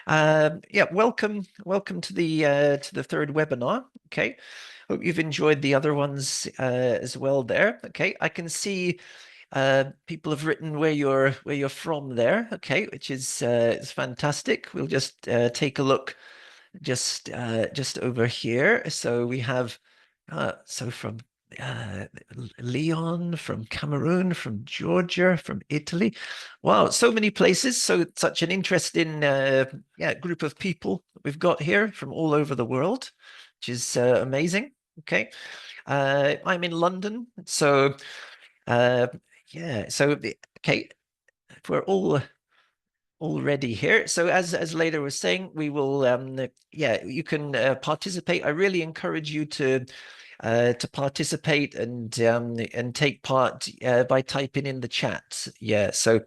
Yeah, welcome to the third webinar. Okay, hope you've enjoyed the other ones as well there. Okay, I can see people have written where you're from there. Okay, which is fantastic. We'll just take a look just over here. So we have so from uh, Leon, from Cameroon, from Georgia, from Italy. Wow, so many places. So such an interesting yeah group of people we've got here from all over the world, which is amazing. Okay, I'm in London, so uh, yeah. So okay, we're all ready here. So as Leda was saying, we will yeah, you can participate. I really encourage you to participate and take part by typing in the chat. Yeah, so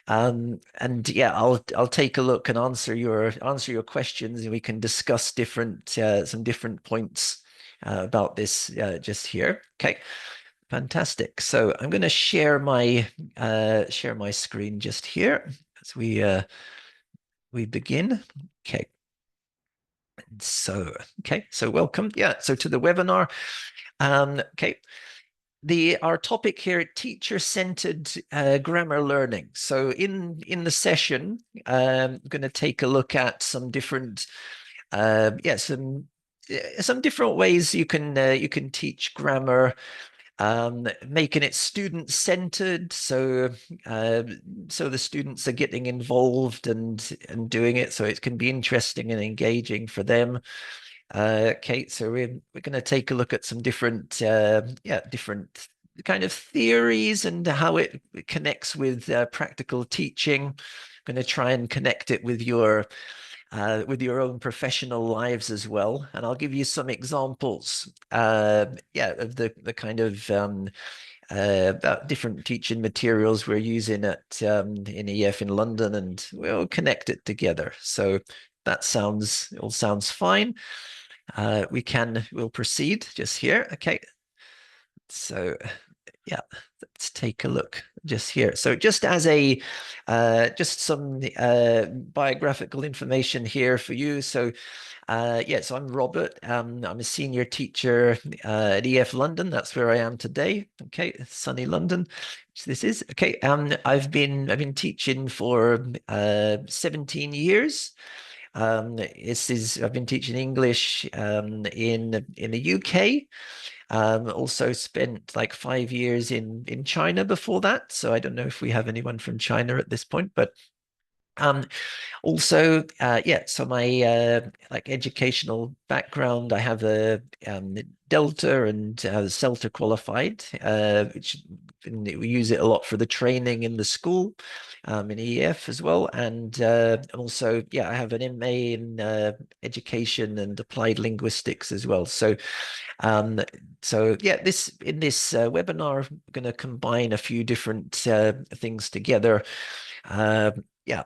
and yeah, I'll take a look and answer your questions, and we can discuss different some different points about this just here. Okay. Fantastic. So I'm going to share my screen just here as we begin. Okay. So okay. So welcome. Yeah. So to the webinar. Okay. Our topic here, teacher-centered grammar learning. So in the session, I'm going to take a look at some different yeah some different ways you can teach grammar, making it student centered, uh, so the students are getting involved and doing it, so it can be interesting and engaging for them. Okay, so we're going to take a look at some different yeah different kind of theories and how it connects with practical teaching. I'm going to try and connect it with your own professional lives as well. And I'll give you some examples, yeah, of the kind of about different teaching materials we're using at in EF in London, and we'll connect it together. So that all sounds fine. We'll proceed just here. Okay. So yeah, let's take a look just here. So just as a just some biographical information here for you. So yeah, so I'm Robert. I'm a senior teacher at EF London. That's where I am today. Okay, sunny London, which this is. Okay, I've been teaching for 17 years. I've been teaching English in the UK. Also spent like 5 years in China before that. So I don't know if we have anyone from China at this point, but um, also, yeah, so my like educational background, I have a Delta and CELTA qualified, which we use it a lot for the training in the school, in EF as well. And also, yeah, I have an MA in education and applied linguistics as well. So yeah, this in this webinar, I'm going to combine a few different things together. Yeah,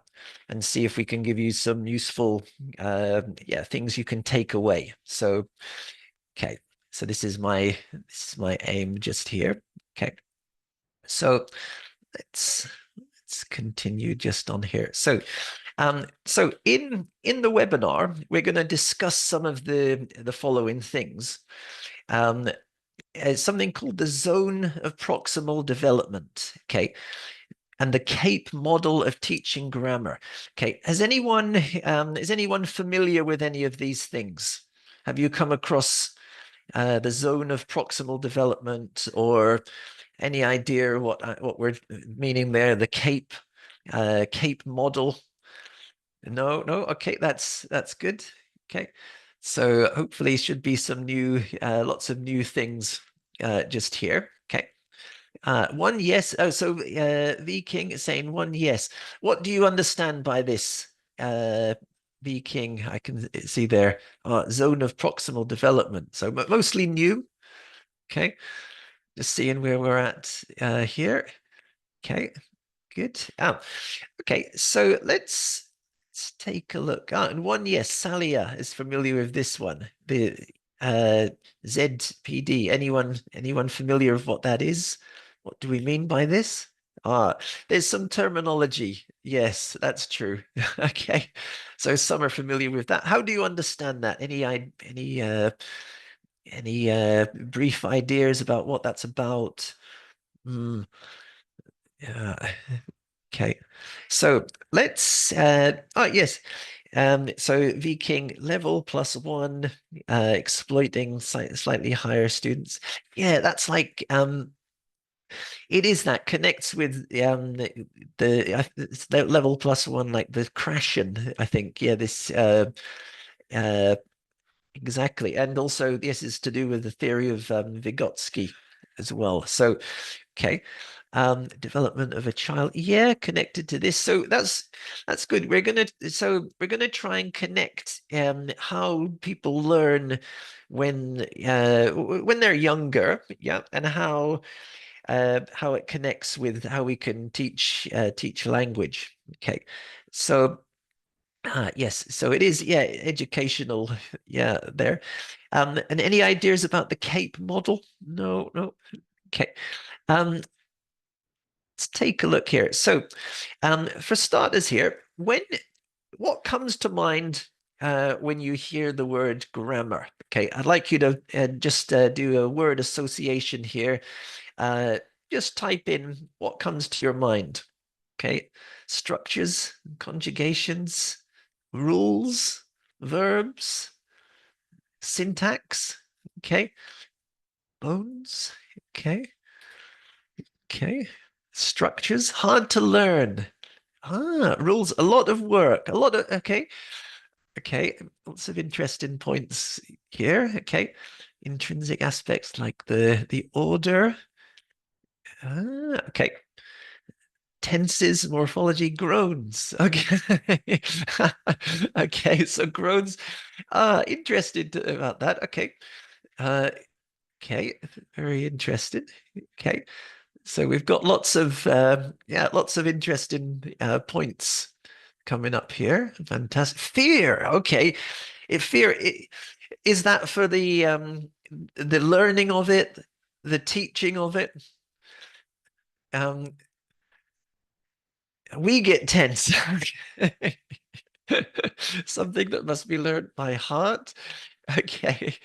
and see if we can give you some useful yeah things you can take away. So okay, so this is my aim just here. Okay, so let's continue just on here. So in the webinar, we're going to discuss some of the following things. Um, Something called the zone of proximal development. Okay, and the CAPE model of teaching grammar. Okay, is anyone familiar with any of these things? Have you come across the zone of proximal development, or any idea what we're meaning there? The CAPE model? No, no. Okay, that's good. Okay, so hopefully should be some new lots of new things just here. Okay. One yes. Oh, so V King is saying one yes. What do you understand by this? V King, I can see there. Zone of proximal development. So mostly new. Okay. Just seeing where we're at here. Okay. Good. Okay. So let's take a look. And one yes. Salia is familiar with this one. The uh, ZPD. Anyone familiar with what that is? What do we mean by this? Ah, there's some terminology. Yes, that's true. Okay. So some are familiar with that. How do you understand that? Any brief ideas about what that's about? Mm, yeah. Okay. So let's oh yes. So Viking level +1, exploiting slightly higher students. Yeah, that's like it is that connects with it's the level +1, like the Krashen, I think. Yeah, this uh exactly. And also this is to do with the theory of Vygotsky as well. So okay. Development of a child. Yeah, connected to this. So that's good. We're gonna try and connect how people learn when they're younger, yeah, and how it connects with how we can teach language. Okay. So yes, so it is, yeah, educational, yeah, there. And any ideas about the CAPE model? No, no. Okay. Um, let's take a look here. So, for starters here, what comes to mind when you hear the word grammar? Okay, I'd like you to just do a word association here. Uh, just type in what comes to your mind. Okay, structures, conjugations, rules, verbs, syntax. Okay, bones. Okay, okay, structures, hard to learn. Rules, a lot of work, a lot of, okay, okay, lots of interesting points here. Okay, intrinsic aspects like the order. Okay, tenses, morphology, groans. Okay, okay, so groans. Interested about that. Okay, uh, okay, very interested. Okay, so we've got lots of interesting points coming up here. Fantastic. Fear. Okay. Is that for the learning of it, the teaching of it? Um, we get tense. Something that must be learned by heart. Okay.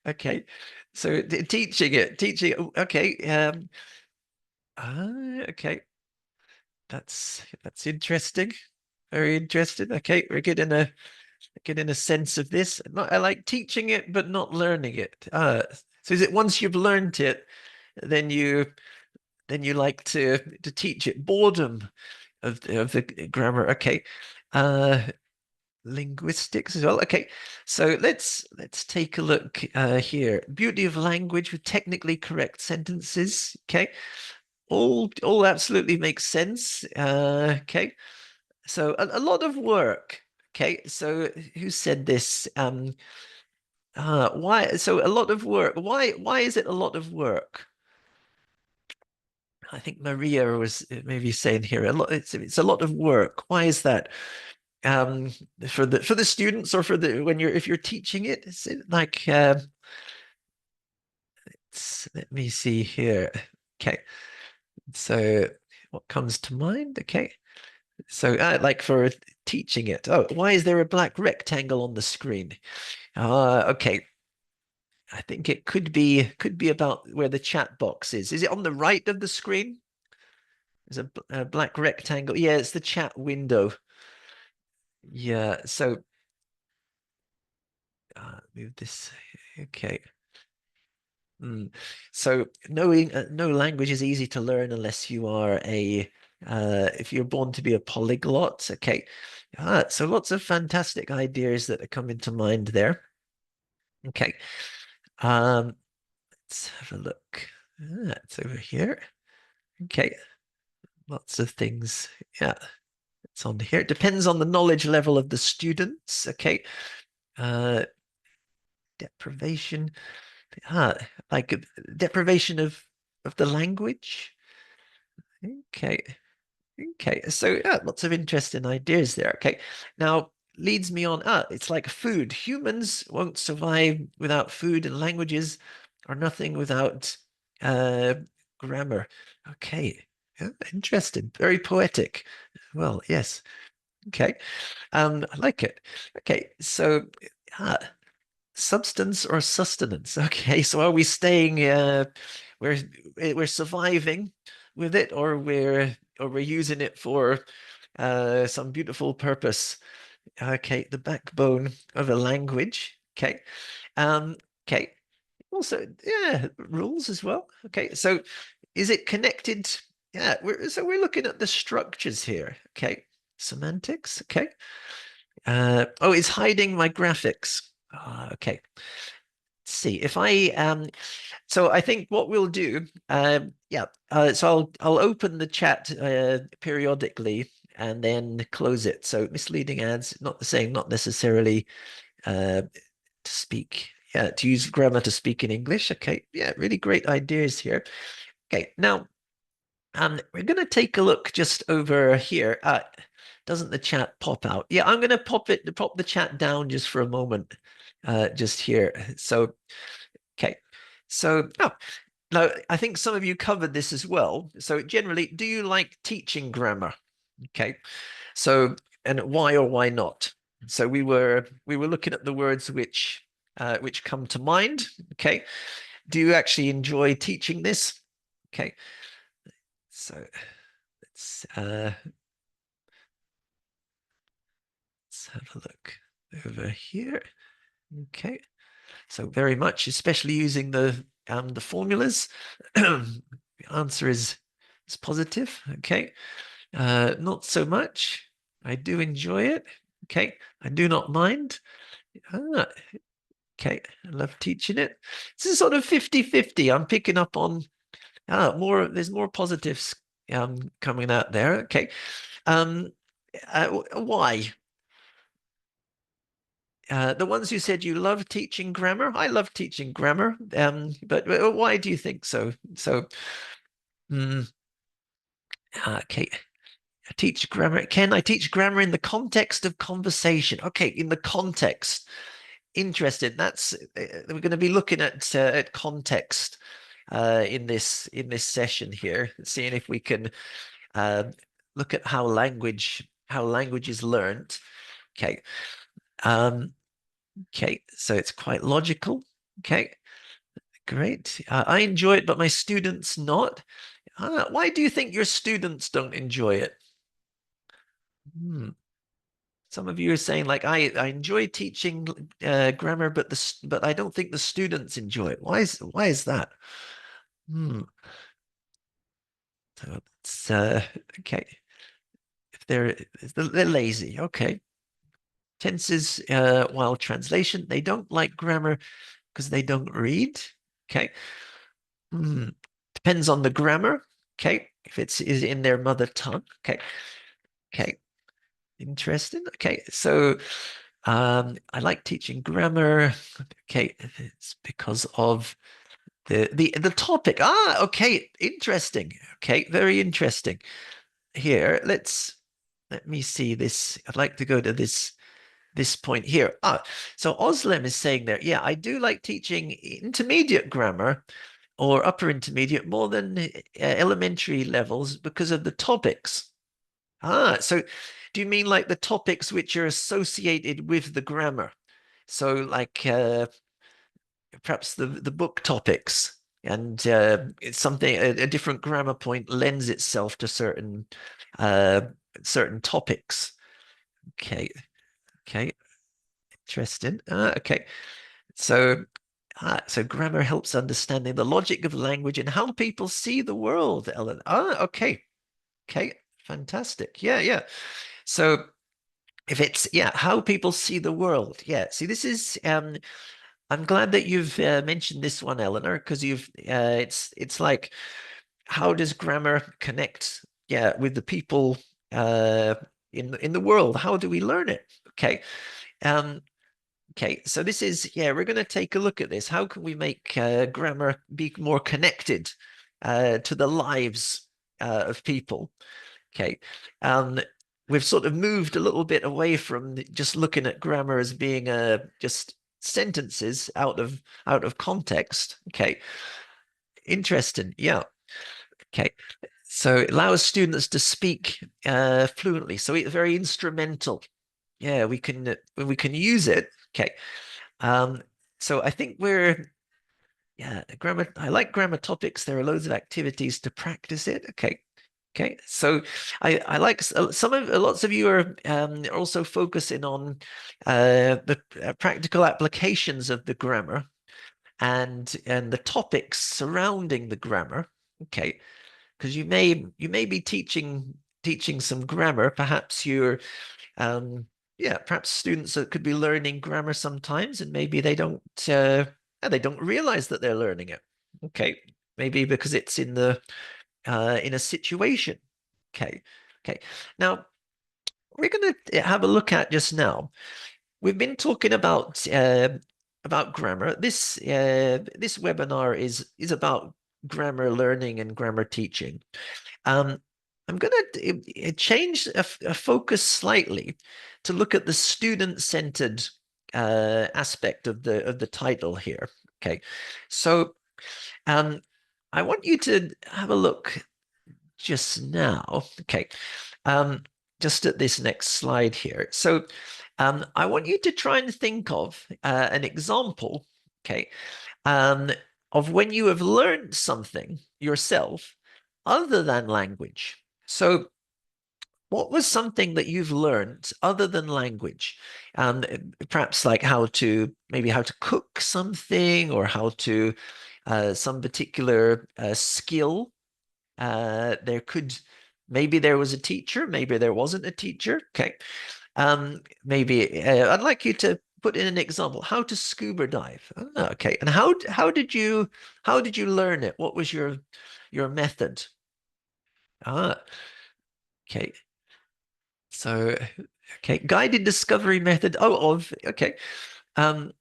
Okay. So teaching it. Okay. Okay. That's interesting. Very interesting. Okay, we're getting a sense of this. I like teaching it, but not learning it. So is it once you've learned it, then you like to teach it? Boredom of the grammar. Okay. Uh, linguistics as well. Okay. So let's take a look here. Beauty of language with technically correct sentences. Okay. All absolutely makes sense. Okay. So a lot of work. Okay, so who said this? Why? So a lot of work. Why is it a lot of work? I think Maria was maybe saying here a lot. It's a lot of work. Why is that? Um, for the students or for the when you're if you're teaching it, is it like let me see here. Okay, so what comes to mind? Okay, so like for teaching it. Oh, why is there a black rectangle on the screen? Okay. I think it could be about where the chat box is. Is it on the right of the screen? There's a black rectangle. Yeah, it's the chat window. Yeah. So move this. Okay. So knowing no language is easy to learn unless you are if you're born to be a polyglot. Okay. So lots of fantastic ideas that are coming to mind there. Okay. Um, let's have a look. It's over here. Okay. Lots of things. Yeah, it's on here. It depends on the knowledge level of the students. Okay. Uh, deprivation. Ah, like deprivation of the language. Okay. Okay. So yeah, lots of interesting ideas there. Okay. Now leads me on. It's like food. Humans won't survive without food, and languages are nothing without uh grammar. Okay. Interesting. Very poetic. Well, yes. Okay. I like it. Okay. So, uh, substance or sustenance? Okay. So, are we staying? We're we're surviving with it, or we're using it for some beautiful purpose. Okay. The backbone of a language. Okay. Um. Okay. Also, yeah, rules as well. Okay. So, is it connected? Yeah, we're looking at the structures here. Okay, semantics. Okay. Oh, it's hiding my graphics. Okay. Let's see if I So I think what we'll do, yeah. So I'll open the chat periodically and then close it. So misleading ads, not the same, not necessarily to speak. Yeah, to use grammar to speak in English. Okay. Yeah, really great ideas here. Okay, now we're going to take a look just over here. Doesn't the chat pop out? Yeah, I'm going to pop the chat down just for a moment, just here. So, okay. So, oh, now I think some of you covered this as well. So, generally, do you like teaching grammar? Okay. So, and why or why not? So we were looking at the words which come to mind. Okay. Do you actually enjoy teaching this? Okay. So let's let's have a look over here. Okay, so very much, especially using the formulas. The answer is positive. Okay, not so much. I do enjoy it. Okay, I do not mind. Ah, okay, I love teaching it. This is sort of 50-50. I'm picking up on more. There's more positives coming out there. Okay, um, why? The ones who said you love teaching grammar, I love teaching grammar. But why do you think so? So, mm, okay, I teach grammar. Can I teach grammar in the context of conversation? Okay, in the context. Interesting. That's we're going to be looking at context in this session here, seeing if we can uh, look at how language is learned. Okay. Um, okay, so it's quite logical. Okay. Great. I enjoy it, but my students not. Why do you think your students don't enjoy it? Hmm. Some of you are saying like I enjoy teaching grammar, but I don't think the students enjoy it. Why is that? Hmm. So it's okay. If they're lazy, okay. Tenses while translation, they don't like grammar because they don't read. Okay. Hmm. Depends on the grammar. Okay. If it's is in their mother tongue. Okay. Okay. Interesting. Okay. So I like teaching grammar. Okay. It's because of the topic. Okay. Interesting. Okay. Very interesting. Here, let me see this. I'd like to go to this point here. So Oslem is saying there, yeah, I do like teaching intermediate grammar or upper intermediate more than elementary levels because of the topics. So do you mean like the topics which are associated with the grammar? So like perhaps the book topics and it's something a different grammar point lends itself to uh, certain topics. Okay, okay, interesting. Okay, so so grammar helps understanding the logic of language and how people see the world, Ellen. Okay, okay, fantastic. Yeah, yeah. So if it's how people see the world. Yeah, see, this is I'm glad that you've mentioned this one, Eleanor, because it's like how does grammar connect with the people uh in the world? How do we learn it? Okay. Um okay, so this is we're going to take a look at this. How can we make grammar be more connected to the lives of people? Okay. Um, we've sort of moved a little bit away from just looking at grammar as being just sentences out of context. Okay. Interesting. Yeah. Okay. So it allows students to speak fluently. So it's very instrumental. Yeah, we can use it. Okay. Um, so I think yeah, grammar. I like grammar topics. There are loads of activities to practice it. Okay. Okay. So I like lots of you are also focusing on the practical applications of the grammar and the topics surrounding the grammar. Okay, because you may be teaching some grammar. Perhaps you're yeah, perhaps students that could be learning grammar sometimes, and maybe they don't realize that they're learning it. Okay, maybe because it's in a situation. Okay, okay. Now we're going to have a look at just now. We've been talking about grammar. This webinar is about grammar learning and grammar teaching. Um, I'm going to change a focus slightly to look at the student-centered aspect of the title here. Okay, so um, I want you to have a look just now. Okay, um, just at this next slide here. So I want you to try and think of an example. Okay, um, of when you have learned something yourself other than language. So, what was something that you've learned other than language? Perhaps like maybe how to cook something or how to some particular skill. Maybe there was a teacher, maybe there wasn't a teacher. Okay. Maybe I'd like you to put in an example, how to scuba dive. Okay. And how did you learn it? What was your method? Ah, okay. So, okay, guided discovery method. Okay. Um,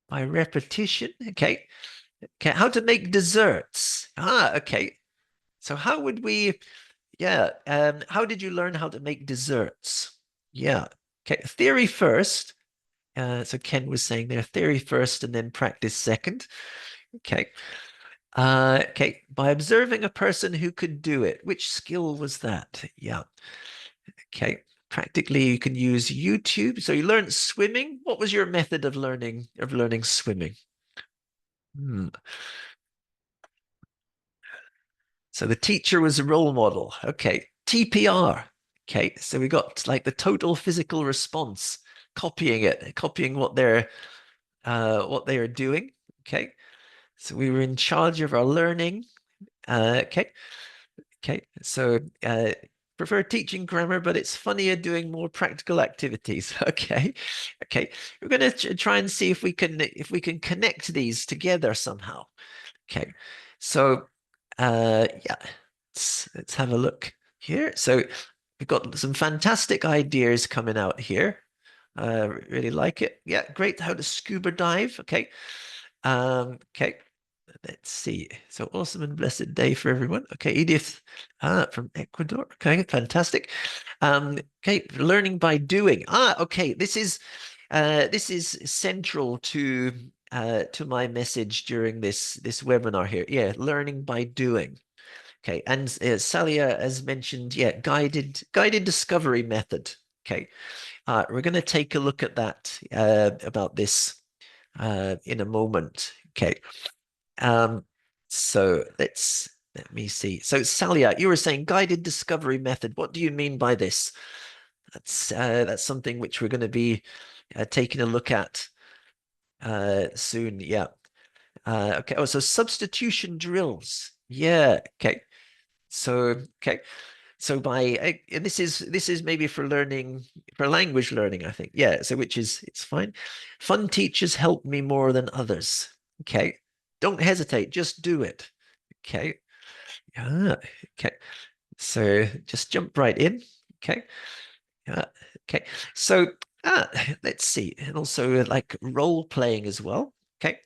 by repetition. Okay. Okay, how to make desserts. Okay. So yeah, how did you learn how to make desserts? Yeah. Okay, theory first. So Ken was saying there, theory first and then practice second. Okay. Okay, by observing a person who could do it. Which skill was that? Yeah. Okay. Practically, you can use YouTube. So you learned swimming. What was your method of learning swimming? Hmm. So the teacher was a role model. Okay. TPR. Okay. So we got like the total physical response, copying what they are doing. Okay. So we were in charge of our learning. Okay. Okay. So prefer teaching grammar, but it's funnier doing more practical activities. Okay. Okay. We're going to try and see if we can connect these together somehow. Okay. So yeah, let's have a look here. So we've got some fantastic ideas coming out here. Really like it. Yeah, great. How to scuba dive. Okay. Okay. Let's see. So awesome and blessed day for everyone. Okay, Edith, from Ecuador. Okay, fantastic. Okay, learning by doing. Okay. This is central to my message during this webinar here. Yeah, learning by doing. Okay, and Salia has mentioned, yeah, guided discovery method. Okay, we're going to take a look at that about this in a moment. Okay, um, so let me see. So Salia, you were saying guided discovery method. What do you mean by this? That's something which we're going to be taking a look at soon. Yeah. Okay. Oh, so substitution drills. Yeah. Okay. So okay. So and this is maybe for language learning, I think. Yeah. So it's fine. Fun teachers help me more than others. Okay. Don't hesitate. Just do it. Okay. Yeah. Okay. So just jump right in. Okay. Yeah. Okay. So uh, let's see. And also like role playing as well. Okay.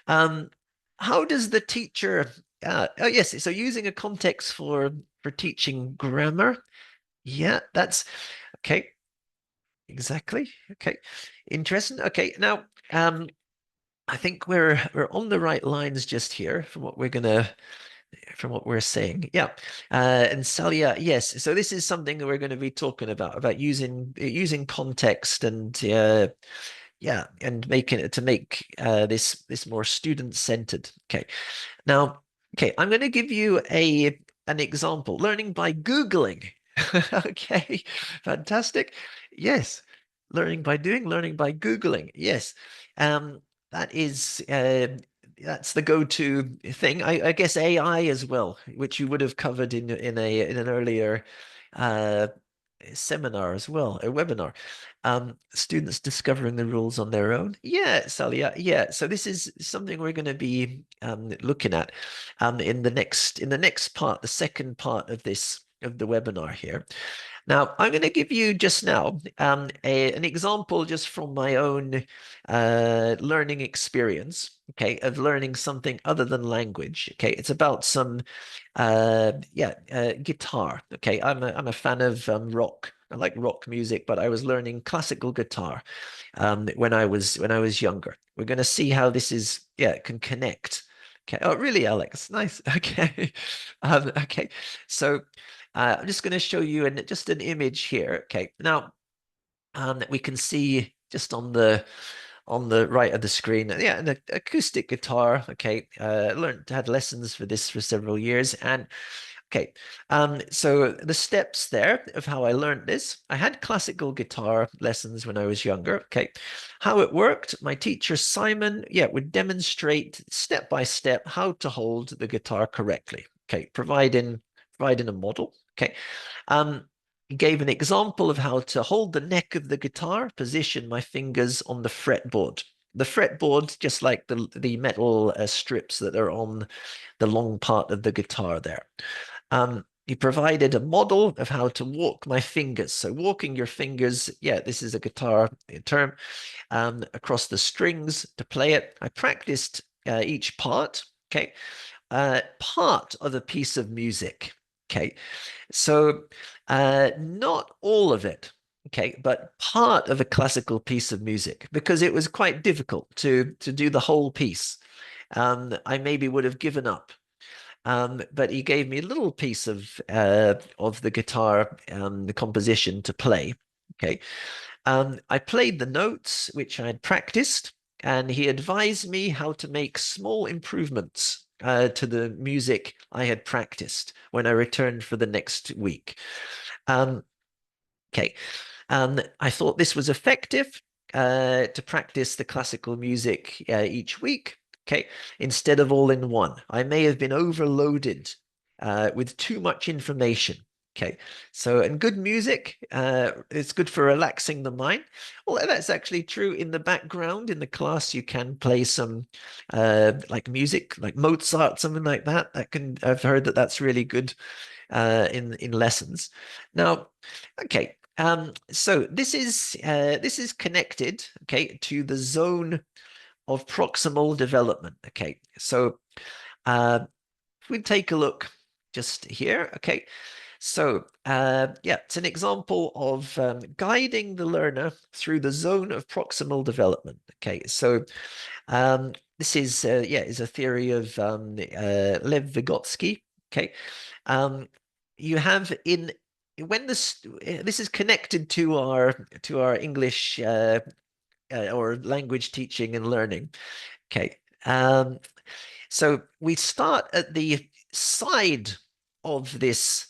Um, how does the teacher oh yes, so using a context for teaching grammar. Yeah, that's okay. Exactly. Okay. Interesting. Okay. Now, I think we're on the right lines just here from what we're gonna from what we're saying. Yeah. And Salia, yes. So this is something that we're going to be talking about using context and yeah, and making it to make this more student centered. Okay. Now, okay, I'm going to give you an example. Learning by Googling. Okay, fantastic. Yes, learning by doing, learning by Googling. Yes, um, that is that's the go-to thing. I guess AI as well, which you would have covered in an earlier uh, seminar as well, a webinar. Students discovering the rules on their own. Yeah, Sally. Yeah. So this is something we're going to be looking at in the next part, the second part of this of the webinar here. Now, I'm going to give you just now an example just from my own learning experience, okay, of learning something other than language. Okay, it's about some guitar. Okay, I'm a fan of rock. I like rock music, but I was learning classical guitar when I was younger. We're going to see how this is can connect. Okay. Oh, really, Alex? Nice. Okay. Okay. So I'm just going to show you just an image here. Okay. Now we can see just on the right of the screen. Yeah, an acoustic guitar. Okay, had lessons for this for several years, and okay, so the steps there of how I learned this. I had classical guitar lessons when I was younger. Okay, how it worked. My teacher Simon, yeah, would demonstrate step by step how to hold the guitar correctly. Okay, providing a model. Okay, he gave an example of how to hold the neck of the guitar, position my fingers on the fretboard. The fretboard, just like the metal strips that are on the long part of the guitar there. He provided a model of how to walk my fingers. So walking your fingers, yeah, this is a guitar term, across the strings to play it. I practiced each part, okay, part of a piece of music, okay. So not all of it, okay, but part of a classical piece of music because it was quite difficult to do the whole piece. I maybe would have given up. But he gave me a little piece of the guitar, the composition to play. Okay. I played the notes which I had practiced, and he advised me how to make small improvements to the music I had practiced when I returned for the next week. Um, okay. I thought this was effective to practice the classical music each week. Okay, instead of all in one. I may have been overloaded with too much information. Okay, so and good music, it's good for relaxing the mind. Well, that's actually true. In the background, in the class, you can play some like music, like Mozart, something like that. That can I've heard that that's really good in lessons. Now, okay, so this is connected, okay, to the zone of proximal development. Okay, so if we take a look just here, okay. So yeah, it's an example of guiding the learner through the zone of proximal development. Okay, so this is is a theory of Lev Vygotsky. Okay, you have in when this is connected to our English or language teaching and learning. Okay, so we start at the side of this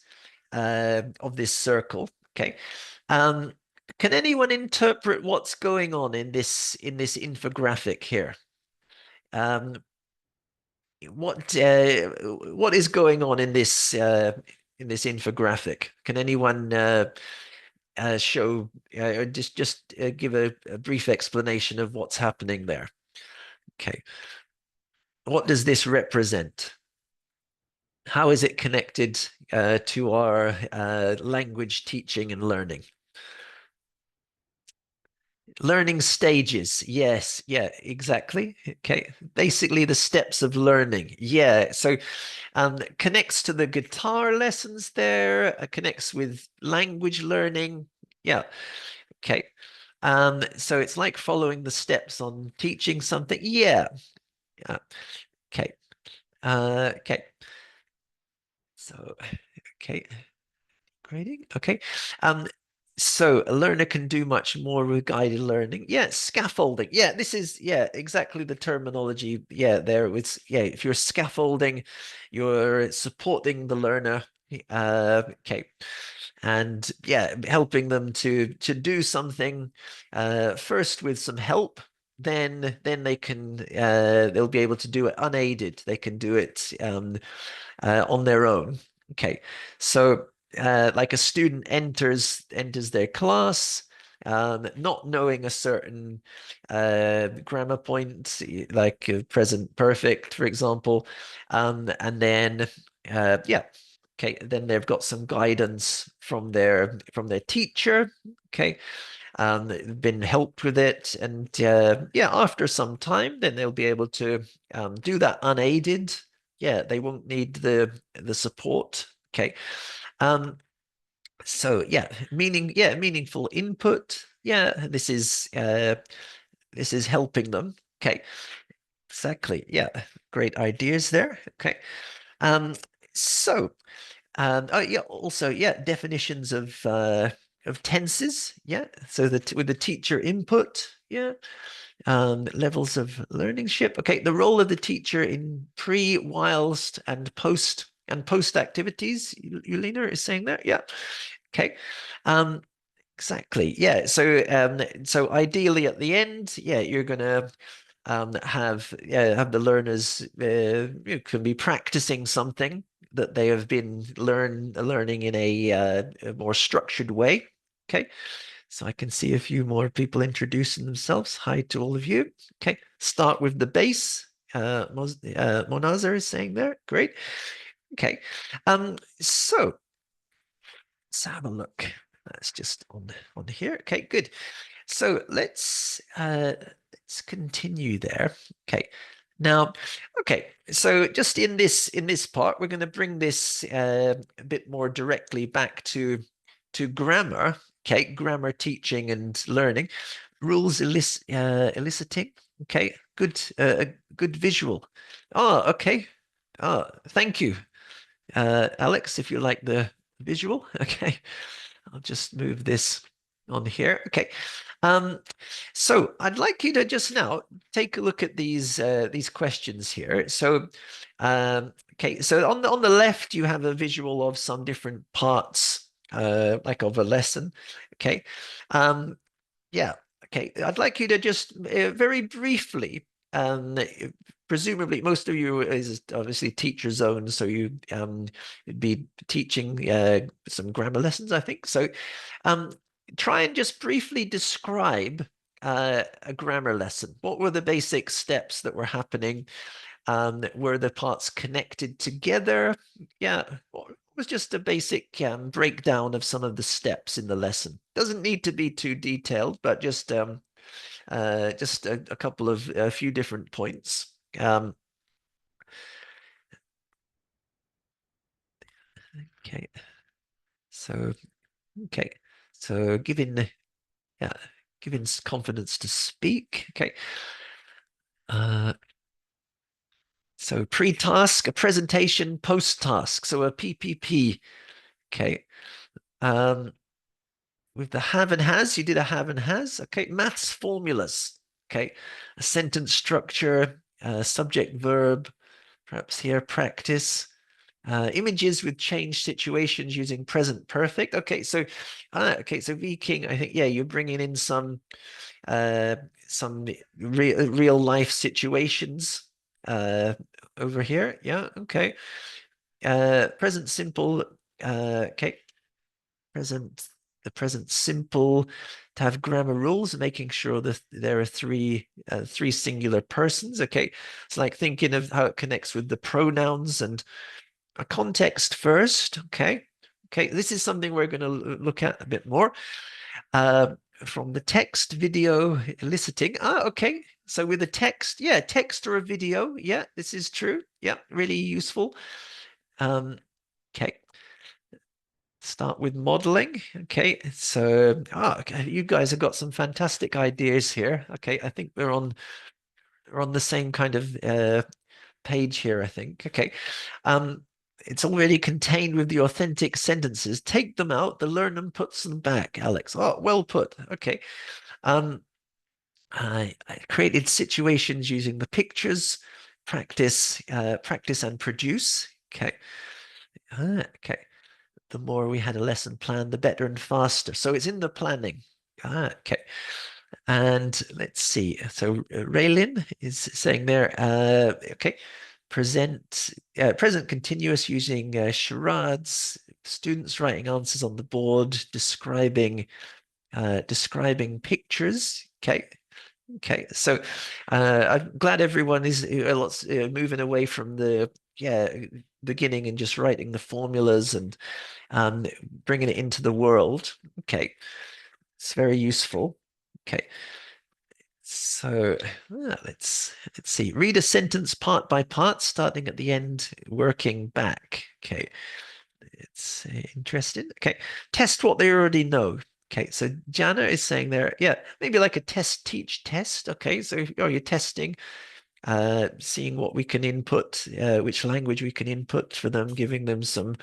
circle. Okay, um, can anyone interpret what's going on in this infographic here? Um, what is going on in this infographic? Can anyone show or just give a brief explanation of what's happening there? Okay, what does this represent? How is it connected to our language teaching and learning? Learning stages. Yes. Yeah, exactly. Okay. Basically the steps of learning. Yeah. So connects to the guitar lessons there, connects with language learning. Yeah. Okay. So it's like following the steps on teaching something. Yeah. Yeah. Okay. Okay. So, okay, grading. Okay. Um, so a learner can do much more with guided learning. Yeah, scaffolding. Yeah, this is exactly the terminology. Yeah, there it's if you're scaffolding, you're supporting the learner. Okay. And yeah, helping them to do something first with some help, then they can they'll be able to do it unaided. They can do it on their own. Okay, so like a student enters their class, not knowing a certain grammar point, like present perfect, for example, and then yeah, okay, then they've got some guidance from their teacher. Okay, been helped with it, and yeah, after some time, then they'll be able to do that unaided. Yeah, they won't need the support. Okay. Um, so yeah, meaningful input. Yeah, this is helping them. Okay, exactly. Yeah, great ideas there. Okay. Um, so oh yeah, also yeah, definitions of tenses. Yeah, so that with the teacher input. Yeah, levels of learningship. Okay, the role of the teacher in pre, whilst, and post activities. Ulina is saying that. Yeah. Okay. Um, exactly. Yeah. So ideally at the end, yeah, you're gonna have the learners you can be practicing something that they have been learning in a more structured way. Okay. So I can see a few more people introducing themselves. Hi to all of you. Okay, start with the base. Monazar is saying there. Great. Okay. So let's have a look. That's just on here. Okay, good. So let's continue there. Okay. Now, okay, so just in this part, we're going to bring this a bit more directly back to grammar. Okay, grammar teaching and learning, rules eliciting. Okay, a good visual. Oh, okay. Oh, thank you, Alex. If you like the visual, okay. I'll just move this on here. Okay. Um, so I'd like you to just now take a look at these questions here. So, okay. So on the left, you have a visual of some different parts, like of a lesson. Okay. Um, yeah. Okay. I'd like you to just very briefly, presumably most of you is obviously teacher zone, so you'd be teaching some grammar lessons, I think. So um, try and just briefly describe a grammar lesson. What were the basic steps that were happening? Were the parts connected together? Yeah, or it was just a basic breakdown of some of the steps in the lesson. Doesn't need to be too detailed, but just a couple of a few different points. Okay, so okay, so yeah, giving confidence to speak. Okay, uh, so pre-task, a presentation, post-task, so a PPP. Okay, um, with the have and has, you did a have and has. Okay, maths formulas. Okay, a sentence structure, subject verb, perhaps here practice. Images with changed situations using present perfect. Okay, so Viking, I think yeah, you're bringing in uh, some real life situations over here. Yeah, okay. Present simple. Okay, present the present simple to have grammar rules, making sure that there are three singular persons. Okay, it's like thinking of how it connects with the pronouns and a context first. Okay, okay, this is something we're going to look at a bit more from the text video eliciting. Okay, so with a text, yeah, text or a video, yeah, this is true. Yeah, really useful. Okay, start with modeling. Okay, so okay, you guys have got some fantastic ideas here. Okay, I think we're on the same kind of page here, I think. Okay. it's already contained with the authentic sentences. Take them out, the learner puts them back, Alex. Oh, well put. Okay. Um, I created situations using the pictures, practice and produce. Okay. Okay. The more we had a lesson plan, the better and faster. So it's in the planning. Okay. And let's see. So Raylin is saying there, okay, present continuous using charades, students writing answers on the board, describing pictures. Okay. Okay, so I'm glad everyone is lots moving away from the beginning and just writing the formulas and bringing it into the world. Okay, it's very useful. Okay, so let's see. Read a sentence part by part, starting at the end, working back. Okay, it's interesting. Okay, test what they already know. Okay, so Jana is saying there, yeah, maybe like a test, teach, test. Okay, so you're testing, seeing what we can input, which language we can input for them, giving them some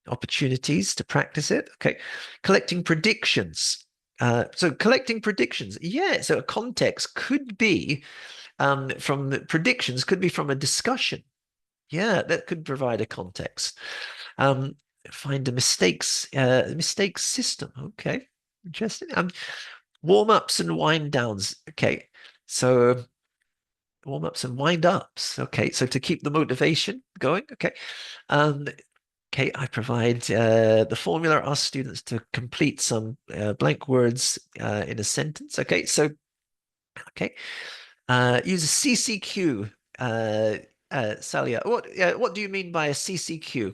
opportunities to practice it. Okay, collecting predictions. So collecting predictions, yeah. So a context could be from the predictions, could be from a discussion. Yeah, that could provide a context. Um, find a mistakes system. Okay, interesting. Warm-ups and wind downs. Okay, so warm-ups and wind-ups. Okay, so to keep the motivation going. Okay. Um, okay, I provide the formula, ask students to complete some blank words in a sentence. Okay, so okay, use a CCQ. Salia, what do you mean by a CCQ?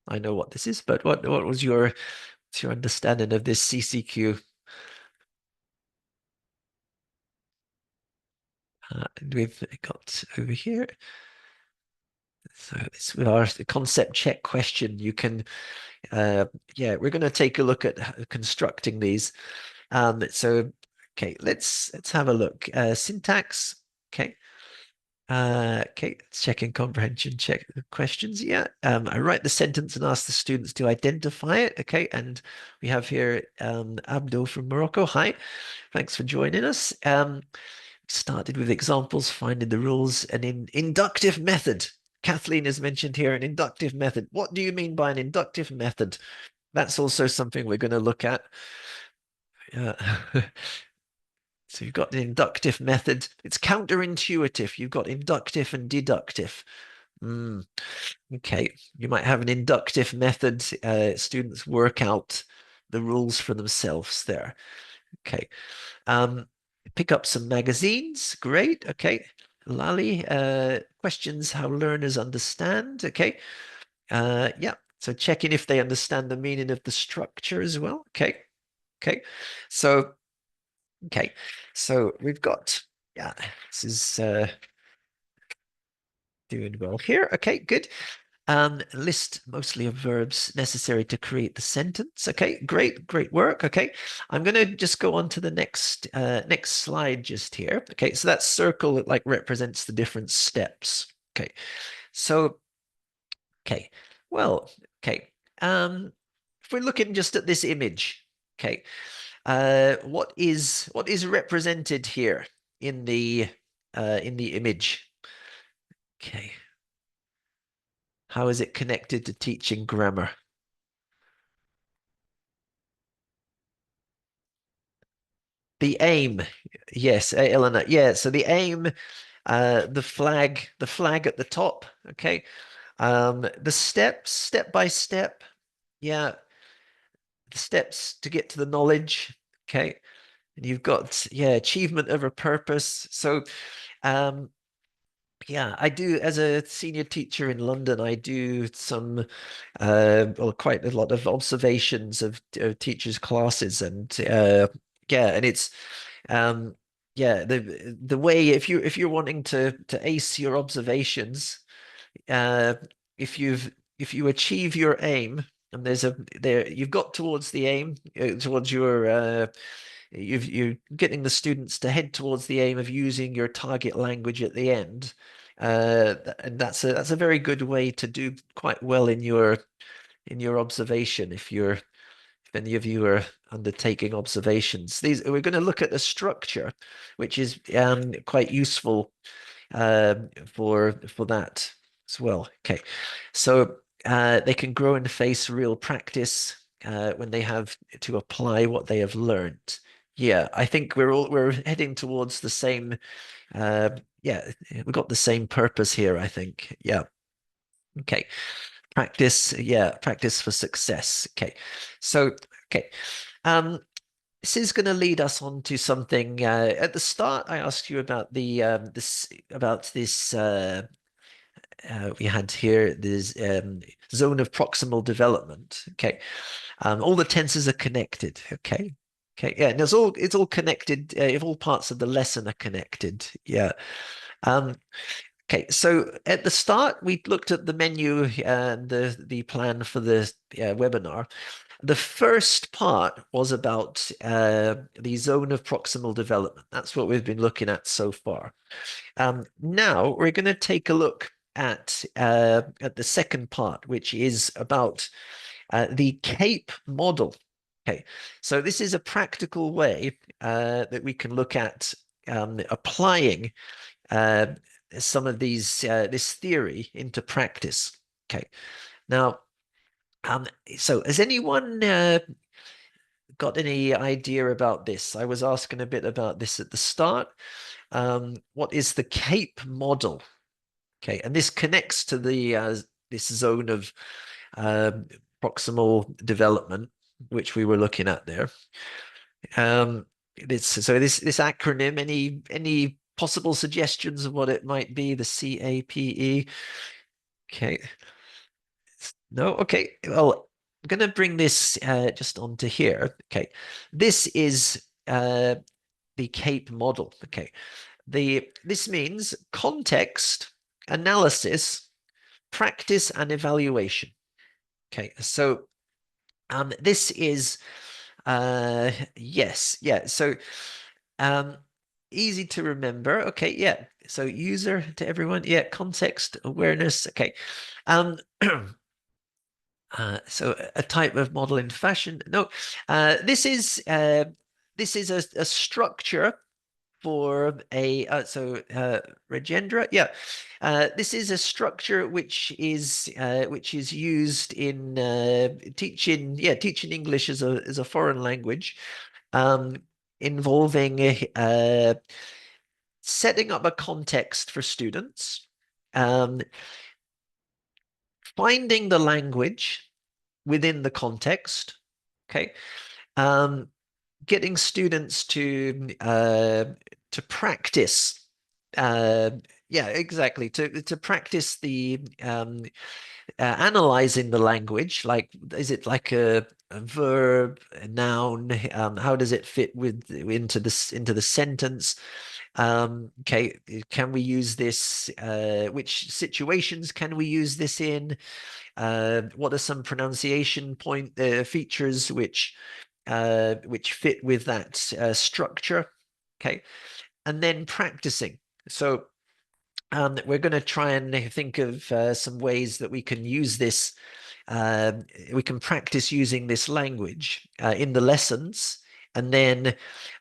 I know what this is, but what was what's your understanding of this CCQ? We've got over here. So it's with our concept check question. You can, yeah, we're going to take a look at constructing these. So, okay, let's have a look. Syntax. Okay. Okay, checking comprehension check questions. Yeah. I write the sentence and ask the students to identify it. Okay, and we have here Abdul from Morocco. Hi, thanks for joining us. Started with examples, finding the rules, and in inductive method. Kathleen has mentioned here an inductive method. What do you mean by an inductive method? That's also something we're going to look at. Yeah. So you've got the inductive method. It's counterintuitive. You've got inductive and deductive. Mm, okay. You might have an inductive method. Students work out the rules for themselves there. Okay. Um, pick up some magazines. Great. Okay. Lali, questions how learners understand. Okay. Yeah. So checking if they understand the meaning of the structure as well. Okay. Okay. So okay, so we've got, yeah, this is doing well here. Okay, good. List mostly of verbs necessary to create the sentence. Okay, great work. Okay, I'm going to just go on to the next slide just here. Okay, so that circle it like represents the different steps. Okay, so okay, well, okay. If we're looking just at this image, okay, what is represented here in the image? Okay. How is it connected to teaching grammar? The aim. Yes, Eleanor. Yeah, so the aim, the flag at the top, okay? The steps, step by step. Yeah, the steps to get to the knowledge, okay? And you've got, yeah, achievement of a purpose. So, um, yeah, I do as a senior teacher in London, I do some well, quite a lot of observations of teachers' classes and yeah, and it's um yeah, the way if you're wanting to ace your observations, uh if you achieve your aim and there you've got towards the aim towards your you're getting the students to head towards the aim of using your target language at the end. And that's a very good way to do quite well in your observation if any of you are undertaking observations. We're going to look at the structure, which is quite useful for that as well. Okay, so they can grow and face real practice when they have to apply what they have learned. Yeah, I think we're heading towards the same. Uh, yeah, we've got the same purpose here, I think. Yeah. Okay. Practice, yeah, practice for success. Okay. So, okay. Um, this is going to lead us on to something. At the start, I asked you about this we had here this zone of proximal development. Okay, all the tenses are connected. Okay, okay, yeah, and it's all connected. If all parts of the lesson are connected, yeah. Um, okay, so at the start, we looked at the menu and the plan for the webinar. The first part was about the zone of proximal development. That's what we've been looking at so far. Now we're going to take a look at the second part, which is about the CAPE model. Okay, so this is a practical way that we can look at applying uh, some of this theory into practice. Okay, now, so has anyone got any idea about this? I was asking a bit about this at the start. What is the CAPE model? Okay, and this connects to this zone of um, proximal development, which we were looking at there. This acronym, any possible suggestions of what it might be? The CAPE. Okay. No. Okay. Well, I'm going to bring this just onto here. Okay. This is the CAPE model. Okay. This means context, analysis, practice, and evaluation. Okay. So this is yes, yeah. So um, easy to remember. Okay, yeah. So user to everyone. Yeah, context awareness. Okay. Um, so a type of model in fashion. No, this is a structure for Regendra. Yeah, this is a structure which is used in teaching. Yeah, teaching English as a foreign language, um, involving setting up a context for students, um, finding the language within the context. Okay. Um, Getting students to practice yeah, exactly, to practice the analyzing the language, like is it like a verb, a noun, how does it fit into the sentence, okay, can we use this, which situations can we use this in, what are some pronunciation features which fit with that structure. Okay, and then practicing. So we're going to try and think of some ways that we can use this. We can practice using this language in the lessons, and then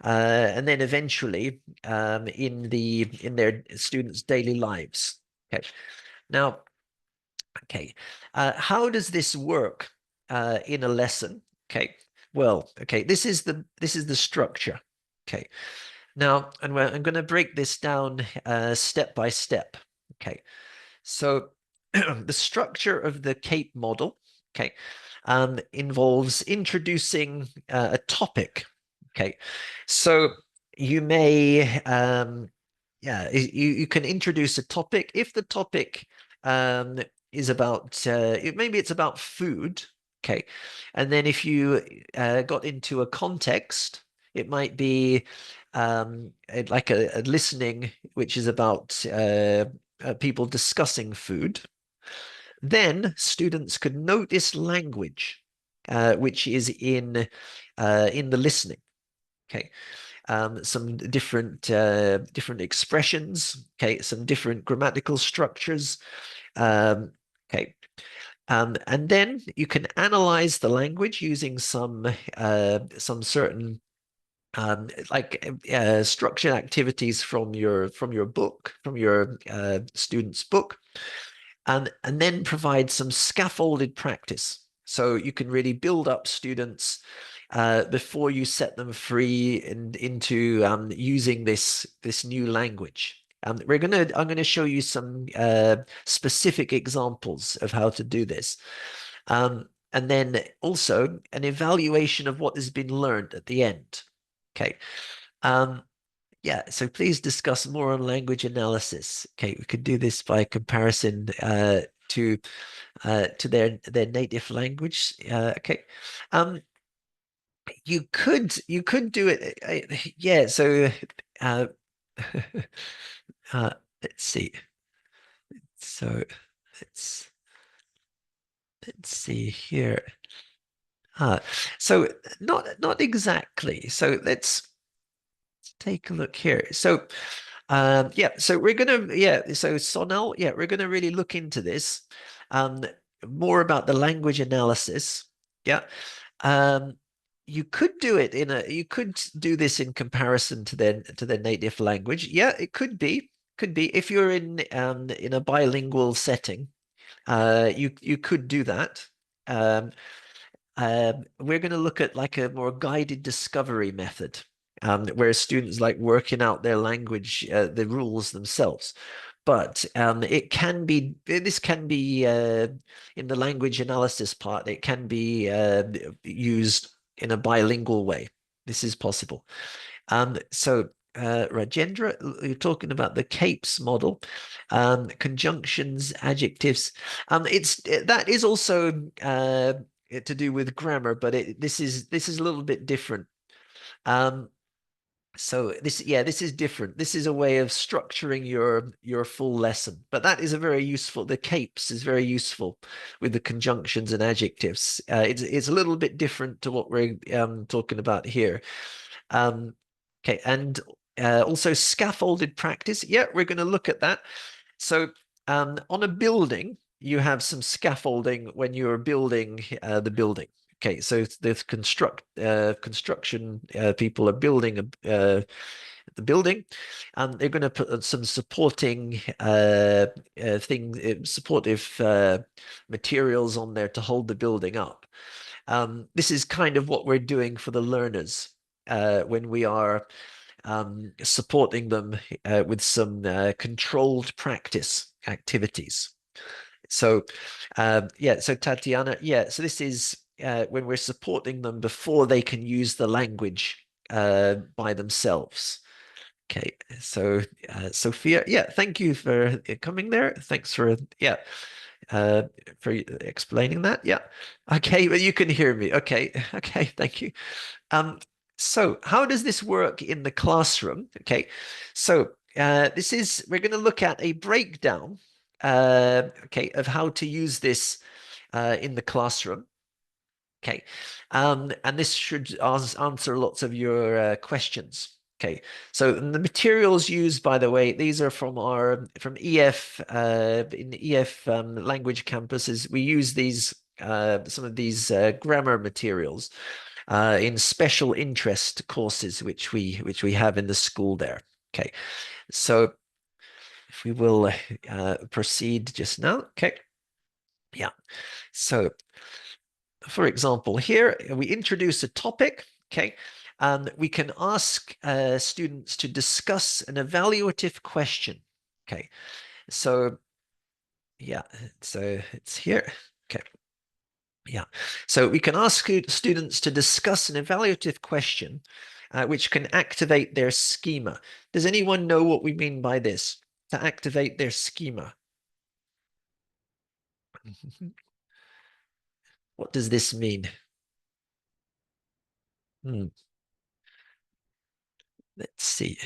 eventually in their students' daily lives. Okay, now, okay, how does this work in a lesson? Okay, well, okay, this is the structure. Okay, now, and I'm going to break this down step by step. Okay, so the structure of the CAPE model, okay, involves introducing a topic. Okay, so you may, yeah, you can introduce a topic if the topic um, is about maybe it's about food. Okay, and then if you got into a context, it might be like a listening, which is about people discussing food. Then students could notice language, which is in the listening. Okay, some different expressions, okay, some different grammatical structures, okay. And then you can analyze the language using some certain like structured activities from your book, from your student's book, and then provide some scaffolded practice. So you can really build up students before you set them free into using this new language. I'm gonna show you some specific examples of how to do this. And then also an evaluation of what has been learned at the end. Okay. Um, yeah, so please discuss more on language analysis. Okay, we could do this by comparison to their native language. Okay. Um, you could do it. Yeah, so uh, uh, let's see. So let's let's see here. Uh, so not exactly. So let's take a look here. So yeah, so we're gonna so Sonal, yeah, we're gonna really look into this. Um, More about the language analysis. Yeah. Um, you could do it you could do this in comparison to their native language. Yeah, it could be. Could be if you're in a bilingual setting, you could do that. Um, we're going to look at like a more guided discovery method, where students like working out their language, the rules themselves. But this can be in the language analysis part, it can be used in a bilingual way. This is possible. Rajendra, you're talking about the CAPES model, conjunctions, adjectives. That is also to do with grammar, but this is a little bit different. Um, so this is different. This is a way of structuring your full lesson, but that is a very useful. The CAPES is very useful with the conjunctions and adjectives. It's a little bit different to what we're talking about here. Um, okay, and also scaffolded practice. Yeah, we're going to look at that. So on a building, you have some scaffolding when you're building the building. Okay, so the construction people are building the building, and they're going to put some supporting supportive materials on there to hold the building up. This is kind of what we're doing for the learners when we are supporting them with some controlled practice activities. So, yeah, so Tatiana, yeah, so this is when we're supporting them before they can use the language by themselves. Okay, so Sophia, yeah, thank you for coming there. Thanks uh, for explaining that. Yeah, okay, but you can hear me. Okay, okay, thank you. So how does this work in the classroom? Okay, so we're going to look at a breakdown, okay, of how to use this in the classroom. Okay, and this should answer lots of your questions. Okay, so the materials used, by the way, these are from EF in the EF language campuses. We use these some of these grammar materials in special interest courses, which we have in the school there. Okay, so if we will proceed just now. Okay, yeah. So, for example, here we introduce a topic. Okay, and we can ask students to discuss an evaluative question. Okay, so yeah, so it's here. Okay. Yeah. So we can ask students to discuss an evaluative question which can activate their schema. Does anyone know what we mean by this? To activate their schema. What does this mean? Hmm. Let's see.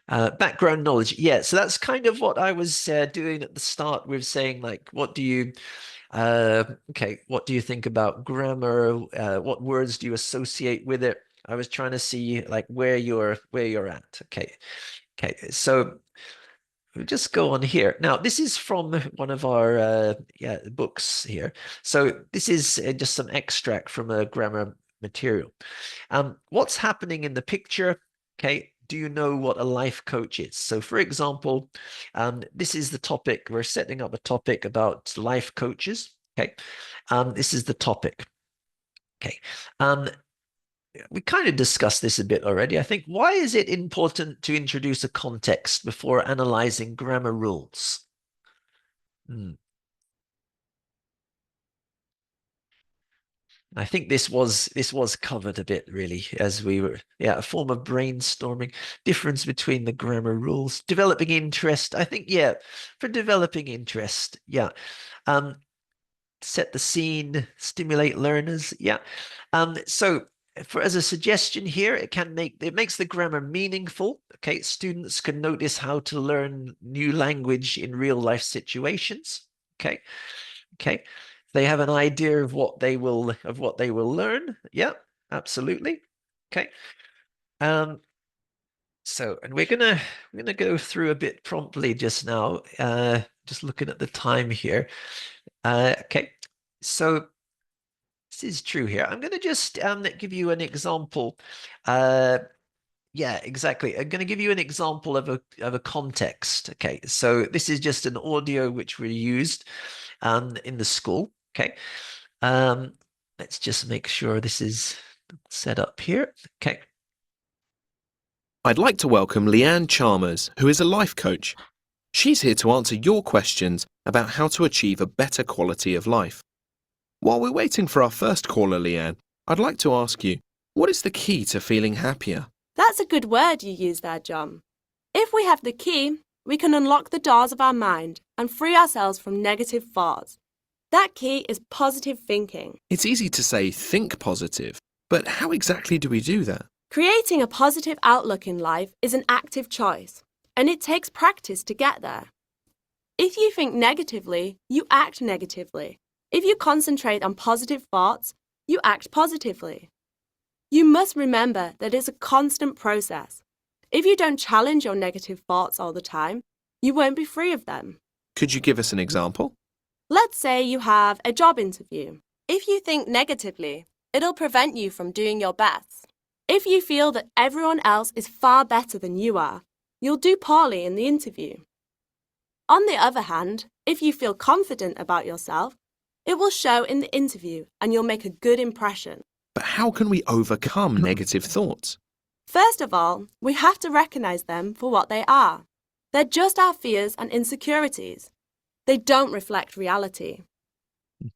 Background knowledge. Yeah, so that's kind of what I was doing at the start with saying, like, okay, what do you think about grammar? What words do you associate with it? I was trying to see like where you're at. Okay. Okay. So we'll just go on here. Now, this is from one of our books here. So this is just some extract from a grammar material. What's happening in the picture? Okay, do you know what a life coach is? So, for example, this is the topic. We're setting up a topic about life coaches. Okay, this is the topic. Okay, we kind of discussed this a bit already. I think, why is it important to introduce a context before analyzing grammar rules? Hmm. I think this was covered a bit really as we were, a form of brainstorming, difference between the grammar rules, developing interest. I think, for developing interest, set the scene, stimulate learners, So for as a suggestion here, it makes the grammar meaningful. Okay, students can notice how to learn new language in real life situations. Okay. Okay. They have an idea of what they will learn. Yeah, absolutely. Okay. Um, and we're gonna go through a bit promptly just now. Just looking at the time here. Okay. So this is true here. I'm gonna just give you an example. Uh, yeah, exactly. I'm going to give you an example of a context. Okay, so this is just an audio which we used in the school. Okay, um, let's just make sure this is set up here. Okay. I'd like to welcome Leanne Chalmers, who is a life coach. She's here to answer your questions about how to achieve a better quality of life. While we're waiting for our first caller, Leanne, I'd like to ask you, what is the key to feeling happier? That's a good word you use there, John. If we have the key, we can unlock the doors of our mind and free ourselves from negative thoughts. That key is positive thinking. It's easy to say think positive, but how exactly do we do that? Creating a positive outlook in life is an active choice, and it takes practice to get there. If you think negatively, you act negatively. If you concentrate on positive thoughts, you act positively. You must remember that it's a constant process. If you don't challenge your negative thoughts all the time, you won't be free of them. Could you give us an example? Let's say you have a job interview. If you think negatively, it'll prevent you from doing your best. If you feel that everyone else is far better than you are, you'll do poorly in the interview. On the other hand, if you feel confident about yourself, it will show in the interview and you'll make a good impression. But how can we overcome negative thoughts? First of all, we have to recognize them for what they are. They're just our fears and insecurities. They don't reflect reality.